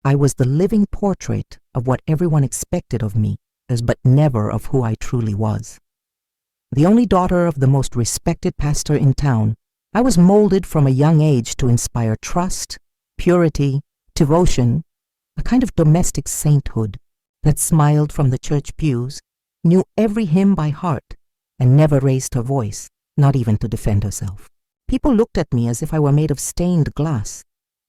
I was the living portrait of what everyone expected of me, but never of who I truly was. The only daughter of the most respected pastor in town, I was molded from a young age to inspire trust, purity, devotion, a kind of domestic sainthood that smiled from the church pews, knew every hymn by heart, and never raised her voice, not even to defend herself. People looked at me as if I were made of stained glass,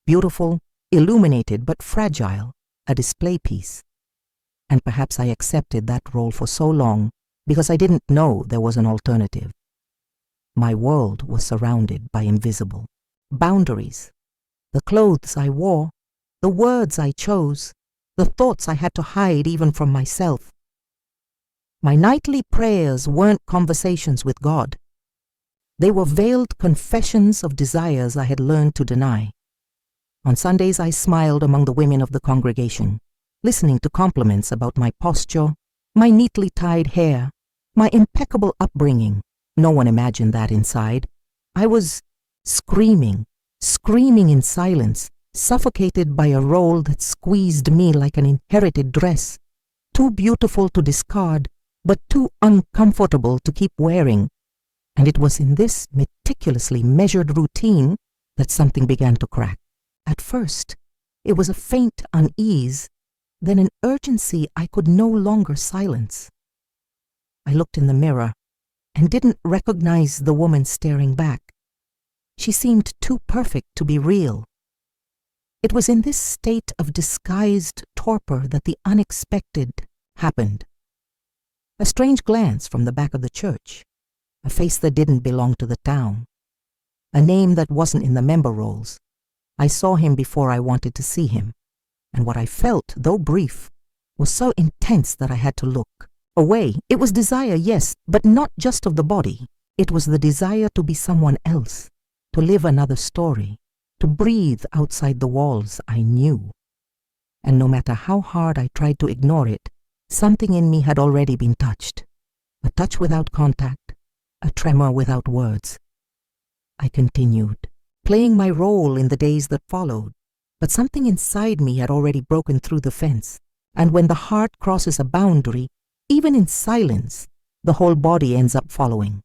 beautiful, illuminated, but fragile, a display piece. And perhaps I accepted that role for so long because I didn't know there was an alternative. My world was surrounded by invisible boundaries. The clothes I wore, the words I chose, the thoughts I had to hide even from myself. My nightly prayers weren't conversations with God. They were veiled confessions of desires I had learned to deny. On Sundays I smiled among the women of the congregation, listening to compliments about my posture, my neatly tied hair, my impeccable upbringing. No one imagined that inside. I was screaming in silence, suffocated by a role that squeezed me like an inherited dress, too beautiful to discard, but too uncomfortable to keep wearing. And it was in this meticulously measured routine that something began to crack. At first, it was a faint unease, then an urgency I could no longer silence. I looked in the mirror and didn't recognize the woman staring back. She seemed too perfect to be real. It was in this state of disguised torpor that the unexpected happened. A strange glance from the back of the church, a face that didn't belong to the town, a name that wasn't in the member rolls. I saw him before I wanted to see him, and what I felt, though brief, was so intense that I had to look away. It was desire, yes, but not just of the body. It was the desire to be someone else, to live another story, to breathe outside the walls I knew. And no matter how hard I tried to ignore it, something in me had already been touched. A touch without contact, a tremor without words. I continued, playing my role in the days that followed, but something inside me had already broken through the fence, and when the heart crosses a boundary, even in silence, the whole body ends up following.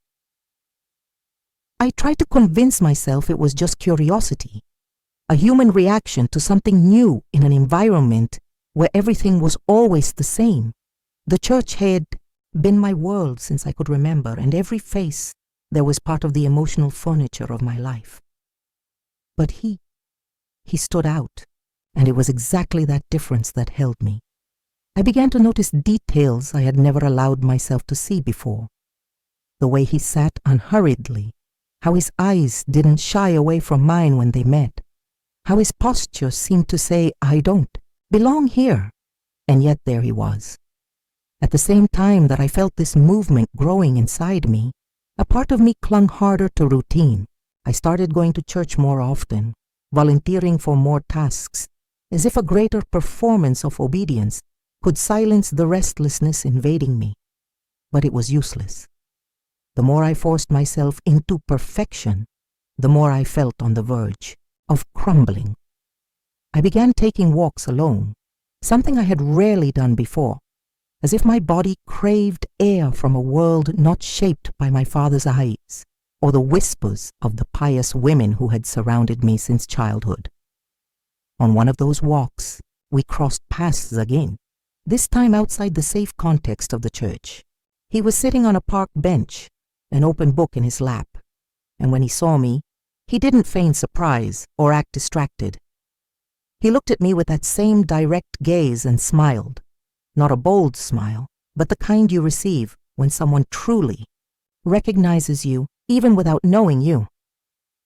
I tried to convince myself it was just curiosity, a human reaction to something new in an environment where everything was always the same. The church had been my world since I could remember, and every face there was part of the emotional furniture of my life. But he stood out, and it was exactly that difference that held me. I began to notice details I had never allowed myself to see before. The way he sat unhurriedly, how his eyes didn't shy away from mine when they met, how his posture seemed to say, I don't belong here, and yet there he was. At the same time that I felt this movement growing inside me, a part of me clung harder to routine. I started going to church more often, volunteering for more tasks, as if a greater performance of obedience could silence the restlessness invading me. But it was useless. The more I forced myself into perfection, the more I felt on the verge of crumbling. I began taking walks alone, something I had rarely done before, as if my body craved air from a world not shaped by my father's eyes, or the whispers of the pious women who had surrounded me since childhood. On one of those walks, we crossed paths again, this time outside the safe context of the church. He was sitting on a park bench, an open book in his lap, and when he saw me, he didn't feign surprise or act distracted. He looked at me with that same direct gaze and smiled, not a bold smile, but the kind you receive when someone truly recognizes you even without knowing you.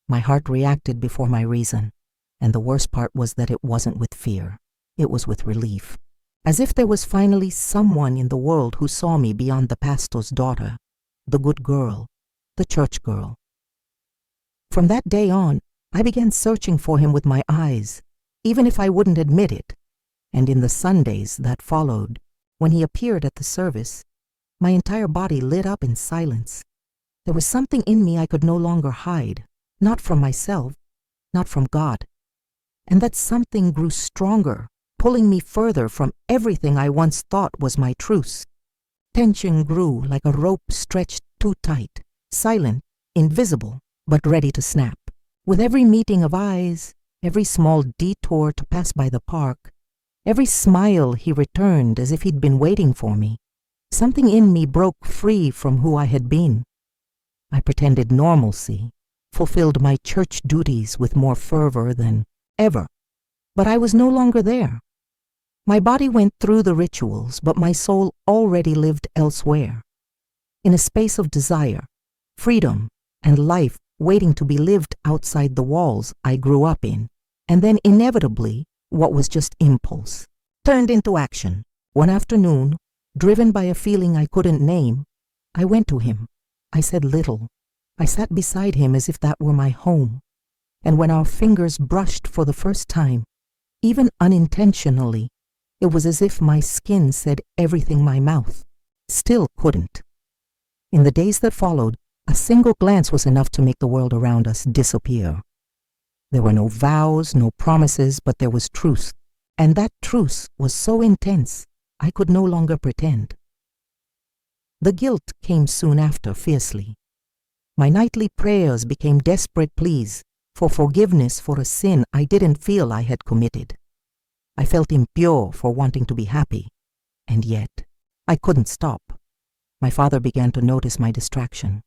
My heart reacted before my reason, and the worst part was that it wasn't with fear, it was with relief, as if there was finally someone in the world who saw me beyond the pastor's daughter, the good girl, the church girl. From that day on, I began searching for him with my eyes, even if I wouldn't admit it, and in the Sundays that followed, when he appeared at the service, my entire body lit up in silence. There was something in me I could no longer hide, not from myself, not from God. And that something grew stronger pulling me further from everything I once thought was my truce. Tension grew like a rope stretched too tight, silent, invisible, but ready to snap. With every meeting of eyes, every small detour to pass by the park, every smile he returned as if he'd been waiting for me, something in me broke free from who I had been. I pretended normalcy, fulfilled my church duties with more fervor than ever, but I was no longer there. My body went through the rituals, but my soul already lived elsewhere, in a space of desire, freedom, and life waiting to be lived outside the walls I grew up in, and then inevitably, what was just impulse turned into action. One afternoon, driven by a feeling I couldn't name, I went to him. I said little. I sat beside him as if that were my home, and when our fingers brushed for the first time, even unintentionally, it was as if my skin said everything my mouth still couldn't. In the days that followed, a single glance was enough to make the world around us disappear. There were no vows, no promises, but there was truth, and that truth was so intense I could no longer pretend. The guilt came soon after, fiercely. My nightly prayers became desperate pleas for forgiveness for a sin I didn't feel I had committed. I felt impure for wanting to be happy, and yet I couldn't stop. My father began to notice my distraction.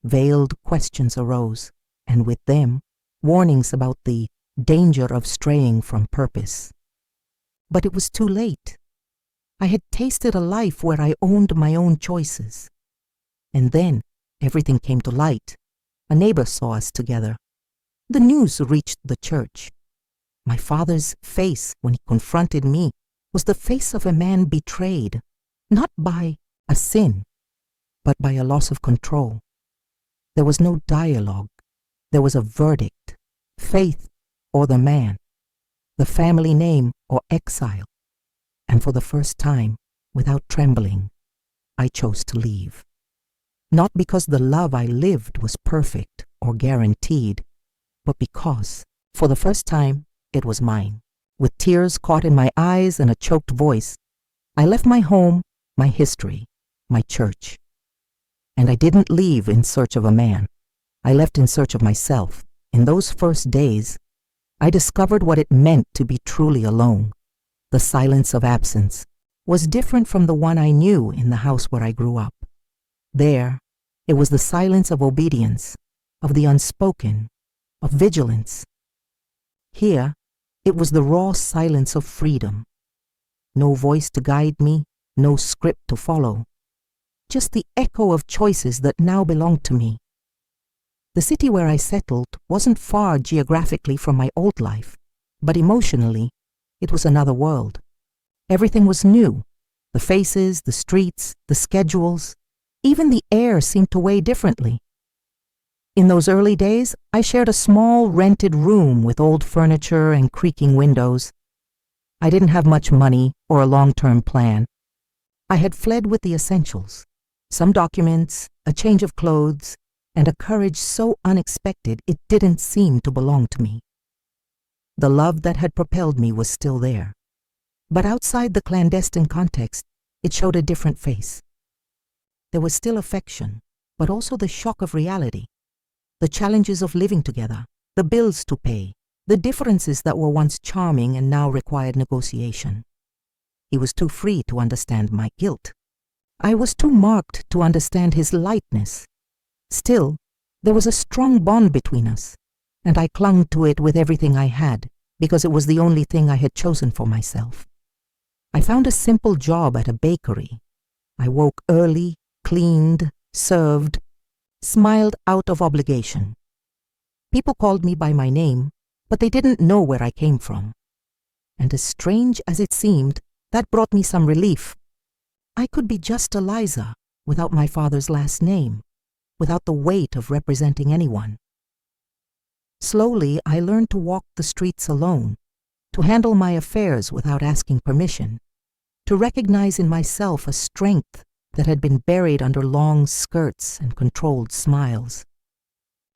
Veiled questions arose, and with them, warnings about the danger of straying from purpose. But it was too late. I had tasted a life where I owned my own choices. And then everything came to light. A neighbor saw us together. The news reached the church. My father's face when he confronted me was the face of a man betrayed, not by a sin, but by a loss of control. There was no dialogue. There was a verdict, faith or the man, the family name or exile. And for the first time, without trembling, I chose to leave. Not because the love I lived was perfect or guaranteed, but because, for the first time, it was mine. With tears caught in my eyes and a choked voice, I left my home, my history, my church. And I didn't leave in search of a man. I left in search of myself. In those first days, I discovered what it meant to be truly alone. The silence of absence was different from the one I knew in the house where I grew up. There, it was the silence of obedience, of the unspoken, of vigilance. Here, it was the raw silence of freedom. No voice to guide me, no script to follow. Just the echo of choices that now belonged to me. The city where I settled wasn't far geographically from my old life, but emotionally, it was another world. Everything was new. The faces, the streets, the schedules, even the air seemed to weigh differently. In those early days, I shared a small rented room with old furniture and creaking windows. I didn't have much money or a long-term plan. I had fled with the essentials, some documents, a change of clothes, and a courage so unexpected it didn't seem to belong to me. The love that had propelled me was still there, but outside the clandestine context, it showed a different face. There was still affection, but also the shock of reality, the challenges of living together, the bills to pay, the differences that were once charming and now required negotiation. He was too free to understand my guilt. I was too marked to understand his lightness. Still, there was a strong bond between us, and I clung to it with everything I had, because it was the only thing I had chosen for myself. I found a simple job at a bakery. I woke early, cleaned, served, smiled out of obligation. People called me by my name, but they didn't know where I came from. And as strange as it seemed, that brought me some relief. I could be just Eliza without my father's last name, without the weight of representing anyone. Slowly, I learned to walk the streets alone, to handle my affairs without asking permission, to recognize in myself a strength that had been buried under long skirts and controlled smiles.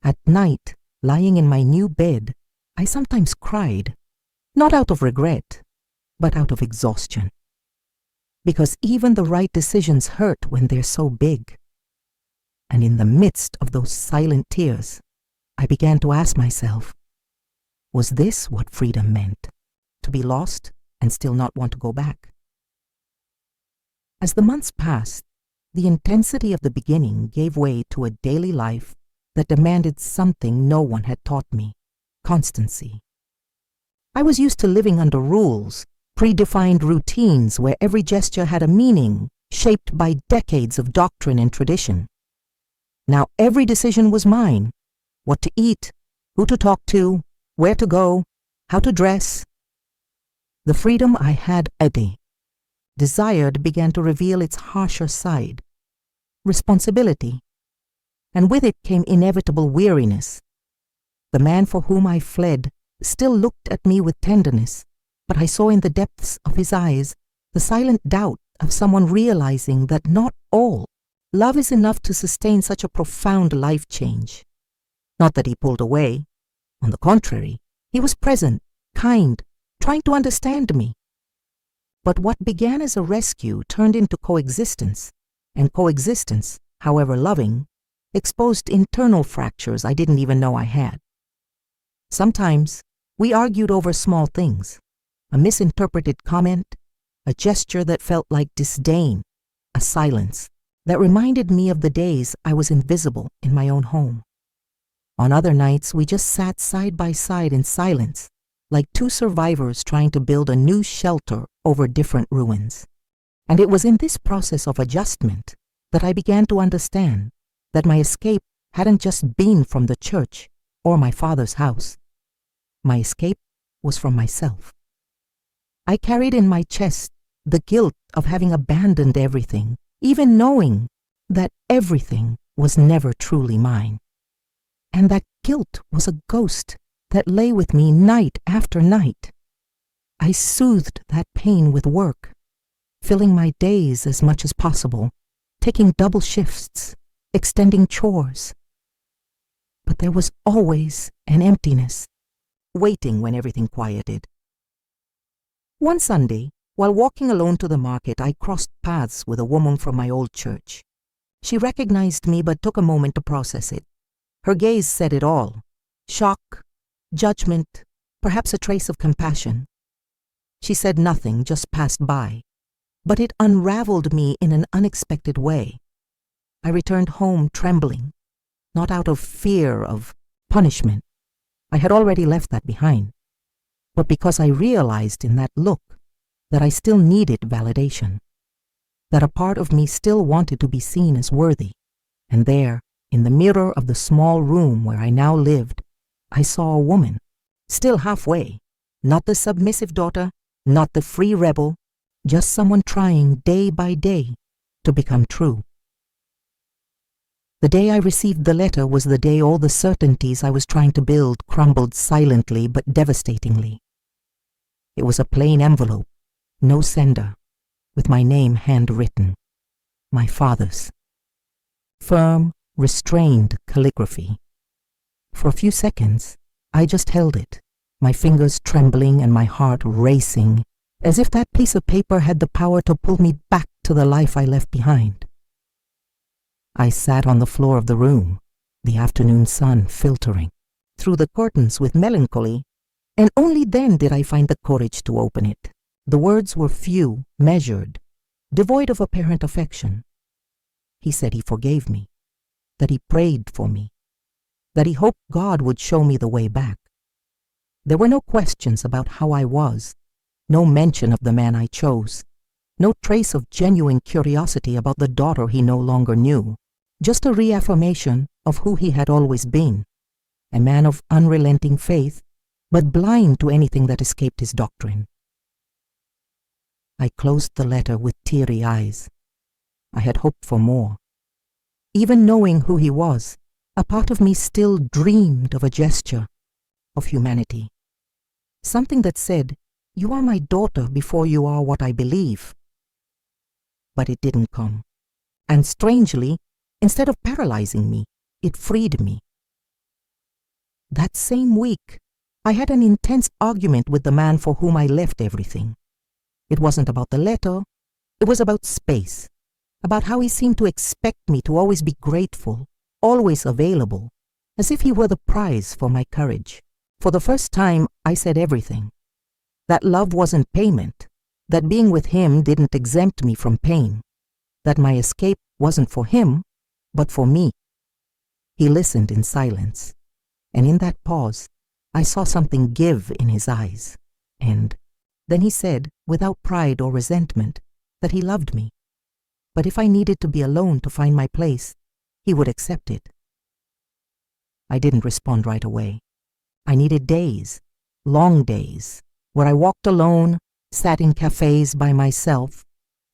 At night, lying in my new bed, I sometimes cried, not out of regret, but out of exhaustion. Because even the right decisions hurt when they're so big. And in the midst of those silent tears, I began to ask myself, was this what freedom meant? To be lost and still not want to go back? As the months passed, the intensity of the beginning gave way to a daily life that demanded something no one had taught me: constancy. I was used to living under rules, predefined routines where every gesture had a meaning shaped by decades of doctrine and tradition. Now every decision was mine: what to eat, who to talk to, where to go, how to dress. The freedom I had desired began to reveal its harsher side: responsibility. And with it came inevitable weariness. The man for whom I fled still looked at me with tenderness, but I saw in the depths of his eyes the silent doubt of someone realizing that not all love is enough to sustain such a profound life change. Not that he pulled away. On the contrary, he was present, kind, trying to understand me. But what began as a rescue turned into coexistence, and coexistence, however loving, exposed internal fractures I didn't even know I had. Sometimes we argued over small things: a misinterpreted comment, a gesture that felt like disdain, a silence that reminded me of the days I was invisible in my own home. On other nights, we just sat side by side in silence, like two survivors trying to build a new shelter over different ruins. And it was in this process of adjustment that I began to understand that my escape hadn't just been from the church or my father's house. My escape was from myself. I carried in my chest the guilt of having abandoned everything, even knowing that everything was never truly mine. And that guilt was a ghost that lay with me night after night. I soothed that pain with work, filling my days as much as possible, taking double shifts, extending chores. But there was always an emptiness, waiting when everything quieted. One Sunday, while walking alone to the market, I crossed paths with a woman from my old church. She recognized me but took a moment to process it. Her gaze said it all: shock, judgment, perhaps a trace of compassion. She said nothing, just passed by, but it unraveled me in an unexpected way. I returned home trembling, not out of fear of punishment. I had already left that behind, but because I realized in that look that I still needed validation, that a part of me still wanted to be seen as worthy. And there, in the mirror of the small room where I now lived, I saw a woman, still halfway, not the submissive daughter, not the free rebel, just someone trying day by day to become true. The day I received the letter was the day all the certainties I was trying to build crumbled silently but devastatingly. It was a plain envelope, no sender, with my name handwritten, my father's. Firm, restrained calligraphy. For a few seconds, I just held it, my fingers trembling and my heart racing, as if that piece of paper had the power to pull me back to the life I left behind. I sat on the floor of the room, the afternoon sun filtering through the curtains with melancholy, and only then did I find the courage to open it. The words were few, measured, devoid of apparent affection. He said he forgave me, that he prayed for me, that he hoped God would show me the way back. There were no questions about how I was, no mention of the man I chose, no trace of genuine curiosity about the daughter he no longer knew, just a reaffirmation of who he had always been, a man of unrelenting faith, but blind to anything that escaped his doctrine. I closed the letter with teary eyes. I had hoped for more. Even knowing who he was, a part of me still dreamed of a gesture of humanity. Something that said, "You are my daughter before you are what I believe." But it didn't come. And strangely, instead of paralyzing me, it freed me. That same week, I had an intense argument with the man for whom I left everything. It wasn't about the letter. It was about space, about how he seemed to expect me to always be grateful, always available, as if he were the prize for my courage. For the first time, I said everything. That love wasn't payment, that being with him didn't exempt me from pain, that my escape wasn't for him, but for me. He listened in silence, and in that pause, I saw something give in his eyes, and then he said, without pride or resentment, that he loved me. But if I needed to be alone to find my place, he would accept it. I didn't respond right away. I needed days, long days, where I walked alone, sat in cafes by myself,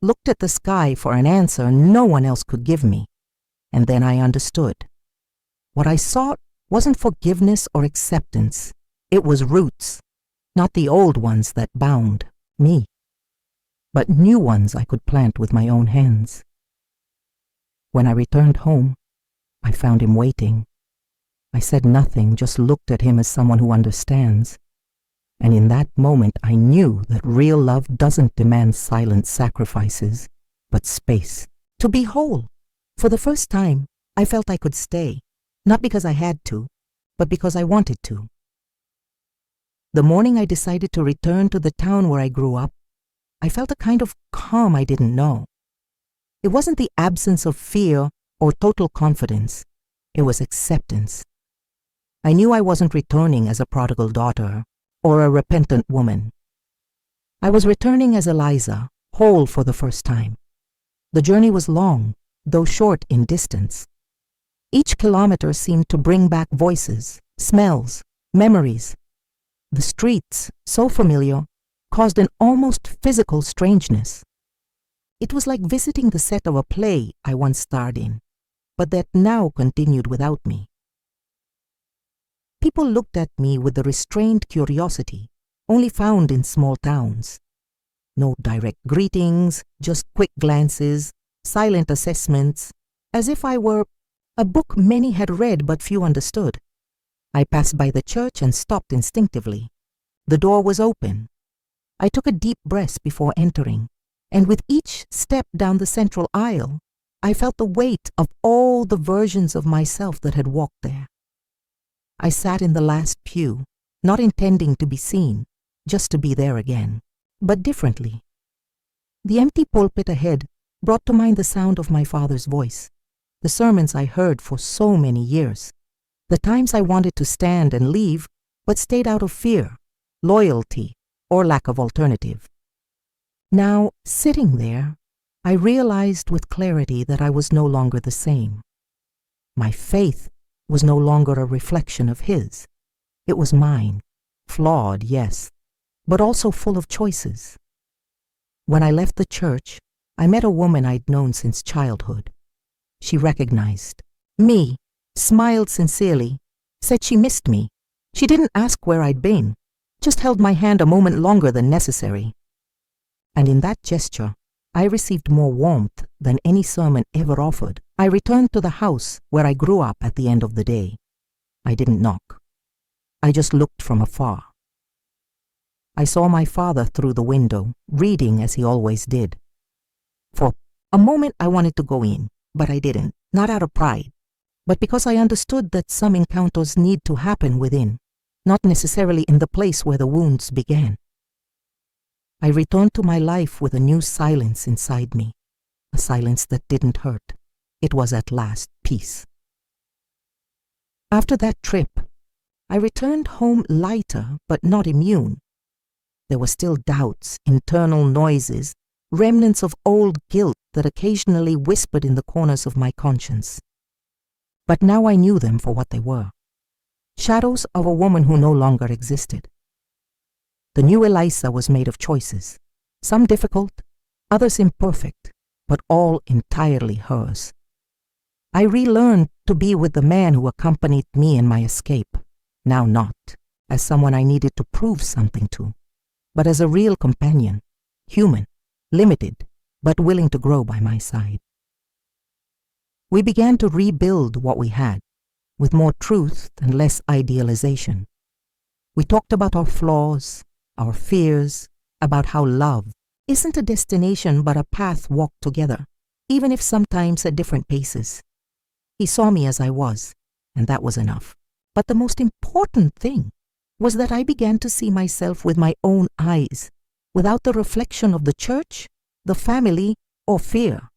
looked at the sky for an answer no one else could give me, and then I understood. What I sought wasn't forgiveness or acceptance. It was roots, not the old ones that bound me, but new ones I could plant with my own hands. When I returned home, I found him waiting. I said nothing, just looked at him as someone who understands. And in that moment, I knew that real love doesn't demand silent sacrifices, but space. To be whole. For the first time, I felt I could stay, not because I had to, but because I wanted to. The morning I decided to return to the town where I grew up, I felt a kind of calm I didn't know. It wasn't the absence of fear or total confidence. It was acceptance. I knew I wasn't returning as a prodigal daughter or a repentant woman. I was returning as Eliza, whole for the first time. The journey was long, though short in distance. Each kilometer seemed to bring back voices, smells, memories. The streets, so familiar, caused an almost physical strangeness. It was like visiting the set of a play I once starred in, but that now continued without me. People looked at me with the restrained curiosity only found in small towns. No direct greetings, just quick glances, silent assessments, as if I were a book many had read but few understood. I passed by the church and stopped instinctively. The door was open. I took a deep breath before entering, and with each step down the central aisle, I felt the weight of all the versions of myself that had walked there. I sat in the last pew, not intending to be seen, just to be there again, but differently. The empty pulpit ahead brought to mind the sound of my father's voice, the sermons I heard for so many years, the times I wanted to stand and leave, but stayed out of fear, loyalty, or lack of alternative. Now, sitting there, I realized with clarity that I was no longer the same. My faith was no longer a reflection of his. It was mine, flawed, yes, but also full of choices. When I left the church, I met a woman I'd known since childhood. She recognized me, smiled sincerely, said she missed me. She didn't ask where I'd been, just held my hand a moment longer than necessary. And in that gesture, I received more warmth than any sermon ever offered. I returned to the house where I grew up at the end of the day. I didn't knock. I just looked from afar. I saw my father through the window, reading as he always did. For a moment I wanted to go in, but I didn't, not out of pride, but because I understood that some encounters need to happen within, not necessarily in the place where the wounds began. I returned to my life with a new silence inside me, a silence that didn't hurt. It was at last peace. After that trip, I returned home lighter but not immune. There were still doubts, internal noises, remnants of old guilt that occasionally whispered in the corners of my conscience. But now I knew them for what they were. Shadows of a woman who no longer existed. The new Eliza was made of choices, some difficult, others imperfect, but all entirely hers. I relearned to be with the man who accompanied me in my escape, now not as someone I needed to prove something to, but as a real companion, human, limited, but willing to grow by my side. We began to rebuild what we had, with more truth and less idealization. We talked about our flaws, our fears, about how love, isn't a destination but a path walked together, even if sometimes at different paces. He saw me as I was, and that was enough. But the most important thing was that I began to see myself with my own eyes, without the reflection of the church, the family, or fear.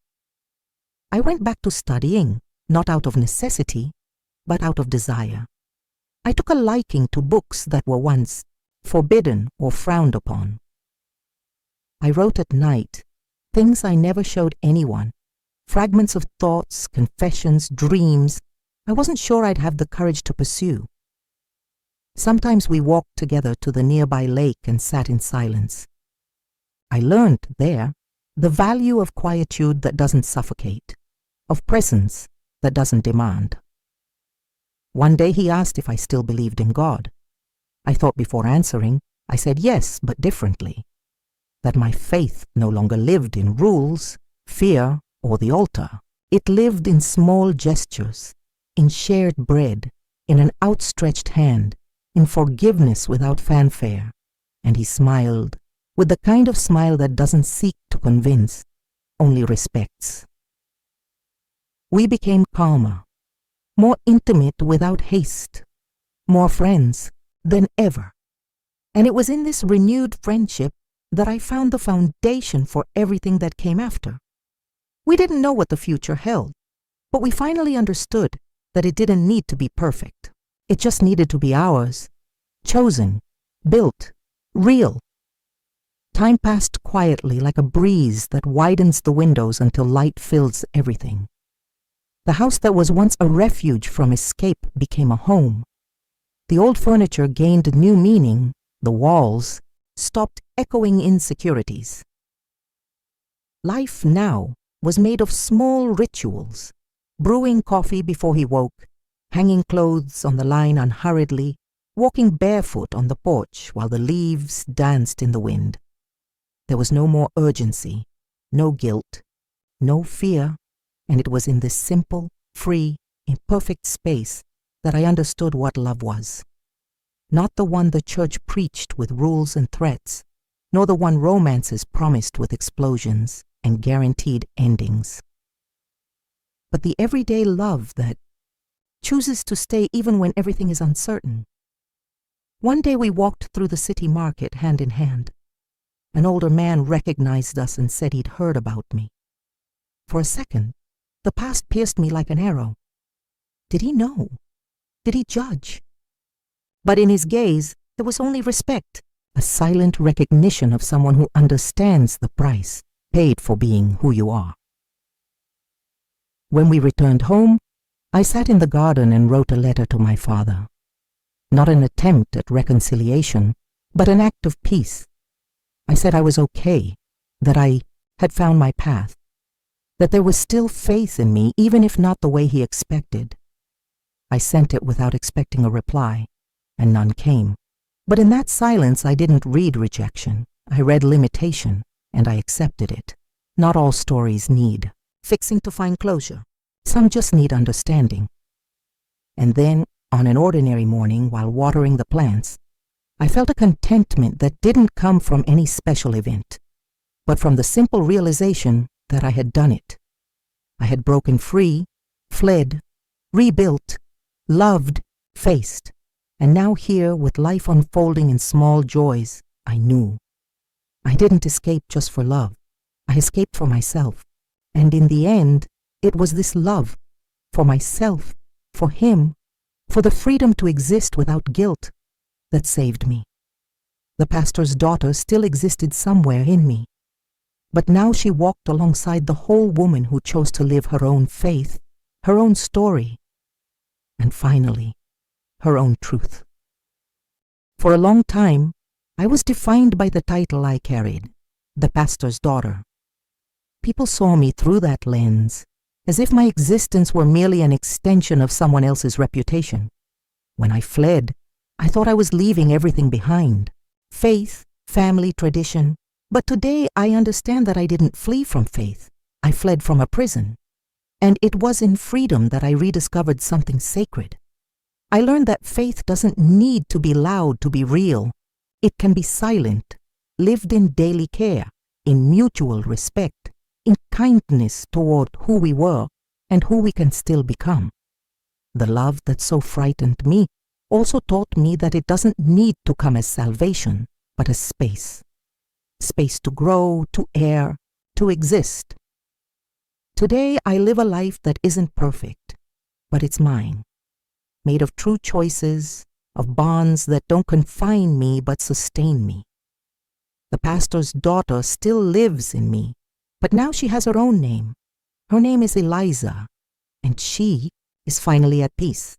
I went back to studying, not out of necessity, but out of desire. I took a liking to books that were once forbidden or frowned upon. I wrote at night, things I never showed anyone, fragments of thoughts, confessions, dreams I wasn't sure I'd have the courage to pursue. Sometimes we walked together to the nearby lake and sat in silence. I learned there the value of quietude that doesn't suffocate, of presence that doesn't demand. One day he asked if I still believed in God. I thought before answering, I said yes, but differently. That my faith no longer lived in rules, fear, or the altar. It lived in small gestures, in shared bread, in an outstretched hand, in forgiveness without fanfare. And he smiled, with the kind of smile that doesn't seek to convince, only respects. We became calmer, more intimate without haste, more friends than ever. And it was in this renewed friendship that I found the foundation for everything that came after. We didn't know what the future held, but we finally understood that it didn't need to be perfect. It just needed to be ours, chosen, built, real. Time passed quietly like a breeze that widens the windows until light fills everything. The house that was once a refuge from escape became a home. The old furniture gained new meaning. The walls stopped echoing insecurities. Life now was made of small rituals, brewing coffee before he woke, hanging clothes on the line unhurriedly, walking barefoot on the porch while the leaves danced in the wind. There was no more urgency, no guilt, no fear, and it was in this simple, free, imperfect space that I understood what love was. Not the one the church preached with rules and threats, nor the one romances promised with explosions and guaranteed endings. But the everyday love that chooses to stay even when everything is uncertain. One day we walked through the city market hand in hand. An older man recognized us and said he'd heard about me. For a second, the past pierced me like an arrow. Did he know? Did he judge? But in his gaze, there was only respect, a silent recognition of someone who understands the price paid for being who you are. When we returned home, I sat in the garden and wrote a letter to my father. Not an attempt at reconciliation, but an act of peace. I said I was okay, that I had found my path, that there was still faith in me, even if not the way he expected. I sent it without expecting a reply, and none came. But in that silence I didn't read rejection. I read limitation, and I accepted it. Not all stories need fixing to find closure. Some just need understanding. And then, on an ordinary morning while watering the plants, I felt a contentment that didn't come from any special event, but from the simple realization that I had done it. I had broken free, fled, rebuilt, loved, faced, and now here, with life unfolding in small joys, I knew. I didn't escape just for love. I escaped for myself. And in the end, it was this love, for myself, for him, for the freedom to exist without guilt, that saved me. The pastor's daughter still existed somewhere in me, but now she walked alongside the whole woman who chose to live her own faith, her own story, and finally, her own truth. For a long time, I was defined by the title I carried, the pastor's daughter. People saw me through that lens, as if my existence were merely an extension of someone else's reputation. When I fled, I thought I was leaving everything behind, faith, family, tradition. But today I understand that I didn't flee from faith. I fled from a prison. And it was in freedom that I rediscovered something sacred. I learned that faith doesn't need to be loud to be real. It can be silent, lived in daily care, in mutual respect, in kindness toward who we were and who we can still become. The love that so frightened me also taught me that it doesn't need to come as salvation, but as space. Space to grow, to err, to exist. Today I live a life that isn't perfect, but it's mine, made of true choices, of bonds that don't confine me but sustain me. The pastor's daughter still lives in me, but now she has her own name. Her name is Eliza, and she is finally at peace.